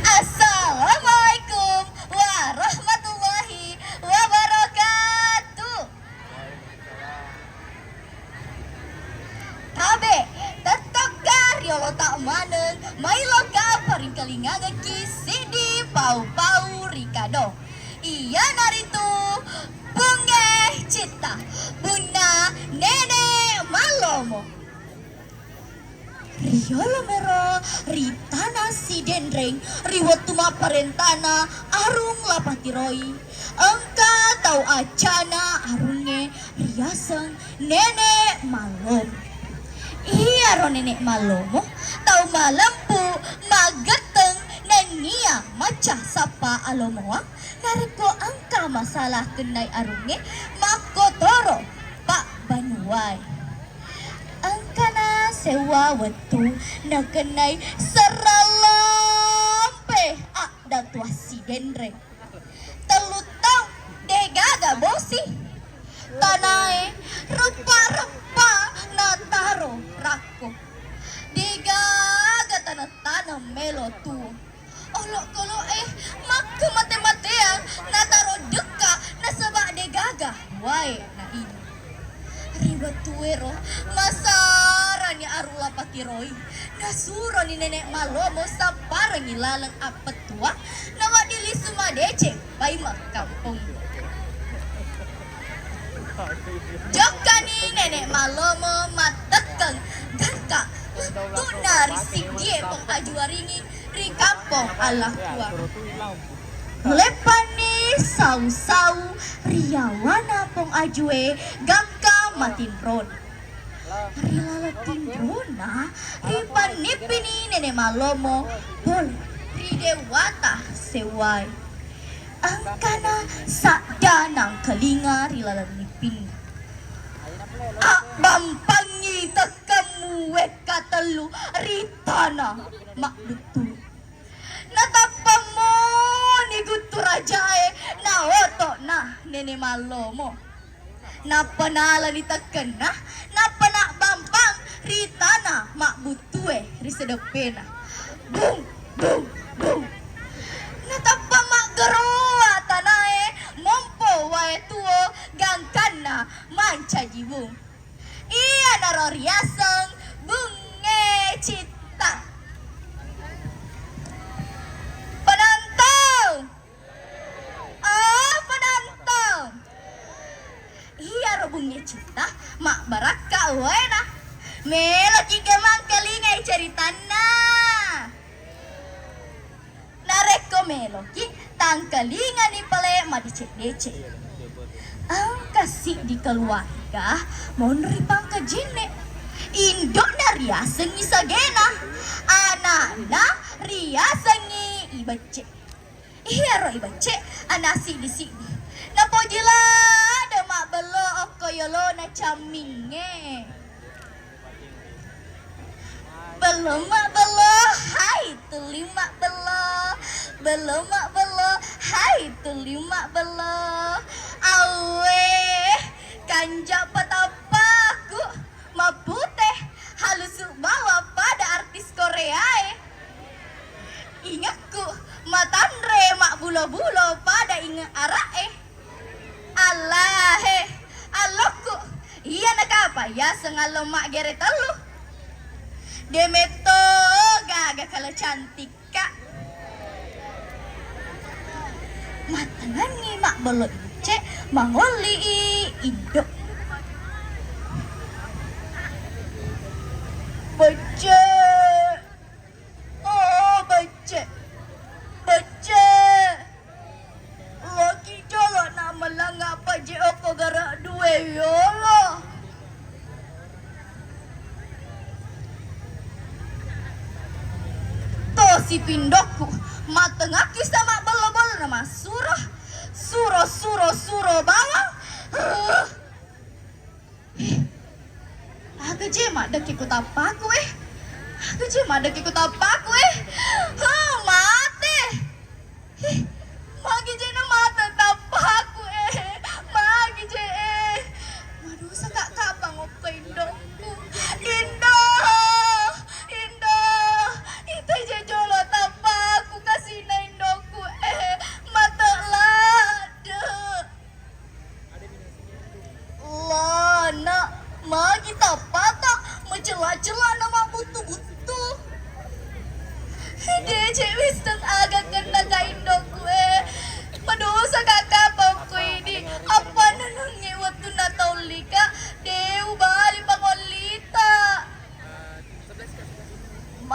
Assalamualaikum warahmatullahi wabarakatuh. Tabe, tetok riolo tak manen, mailoka paring kalingangan kisidi pau-pau rikado. Iya naritu, bunge cita, bunda nenek malomo. Riolo mero, ritana si dendreng, riwotuma parentana, arung lapatiroi. Engka tau acana arunge, riaseng nenek malom. Iya ro nenek malomo, tau malempu, mageteng, nania maca sapa alomoa. Nareko angka masalah kenai arunge, makotoro pak banuai. Angkana sewa wetu na kenai seralampe dan tua si dendre. Telutang degaga bosi. Tanai rupa-rupa na taro rako. Degaga tanah-tanah melo tu. Olo-kolo maka mate-matean na taro deka na sabak degaga. Wai na ini. Riba tuero, masara ni arula patiroi. Nasuro ni nenek malomo sa parang ilalang apat tua. Nawa dili sumadece, bay makampung. Joka ni nenek malomo matekeng gangka. Tunari singgie pong ajuaringi rikampong ala tua. Lepani sau-sau riawana pong ajue gangka matinron. Rilala tinrona ripanipini nenek malomo boleh ridewata sewai. Angkana sakdanang kelinga rilala nipin. Bampangi tekamu wekatelu ritana makdutu. Natapamo ni gutu rajae na oto na nenek malomo. Napanala ni tekena, napanak bampang ritana mak butue risedepena. Bung, bung, bung. Natapa mak geroa tanae mompo wae tuo gangkana manca jibung. Iya naro riaseng bunge cita. Penantang. Penantang. Iya ro bunge cita mak baraka wena. Melo jika mangkalingai ceritana. Nareko meloki tangkalinga ni pale madicek-decek. Ang kasih di keluarga mon ripang ke jine. Indok na riasengi sagena. Anak-anak riasengi ibecek. Iya ro ibecek anasi di sini. Napo jila ada mak belo okoyolo na caminge. Belum mak belo, hai tuli mak belo. Belum mak belo, hai tuli mak belo. Awe kanja patapaku maputeh halus bawa pada artis Korea. Ingatku matandre mak bulo-bulo pada ingat arae. Allah alokku iya nak apa ya sengalo mak gere telu. Demeto gaga kalau cantik kak. Matangan ni mak belo cek mangoli idok. Baca. Oh baca. Baca. Lagi jolok nama langak paje oko garak dua yolo. To si pindokku matengaki sama belo-belo nama surah. Suro bawang. Aku jema dek ikut apaku Aku jema dek ikut apaku mate. Magi jena mata tapaku Magi je Waduh sakak kapang opo indokku. Indo.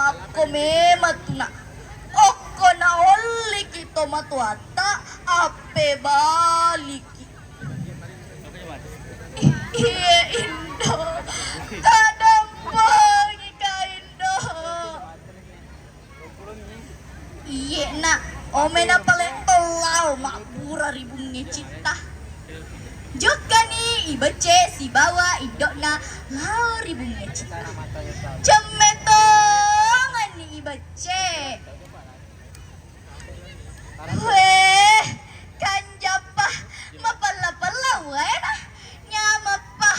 Mako memang tuna. Oko na oli kito matuata ape baliki. Iya Indo. Kadang pagi ka Indo. Iya nak. Ome na pala pelau makbura ribung ngecita. Juga nih ibace si bawa idok na lau ribung ngecita. Cemetongan nih ibace. Weh, kanjapa mapala-pala weh nah. Nyamapa.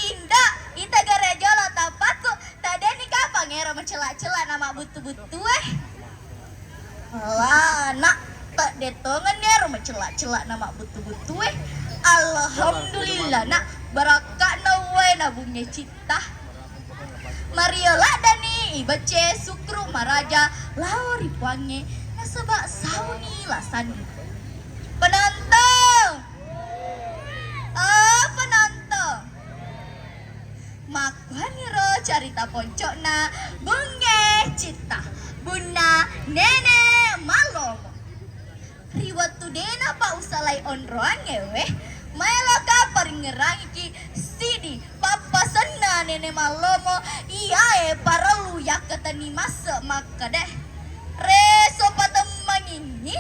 Indah, ita garejolo tapaku. Tadi nih kapang ngero mencela-cela nama butu-butu weh. Lah, nak tak detongan ngero mencela-cela nama butu-butu weh. Alhamdulillah nak barakat na weh nabungnya cita. Mariola dani ibace sukru maraja lauri puange nasabak sauni lasan. Penonton. Oh, penonton. Makuhaniro carita poncokna bunge cita. Bunda nenek malomo. Riwatu dena pa usalai onroange weh. Maela ka paringerangi ki sidi papa sena nenek malomo iya para lu yak katani masa maka deh reso patemang ini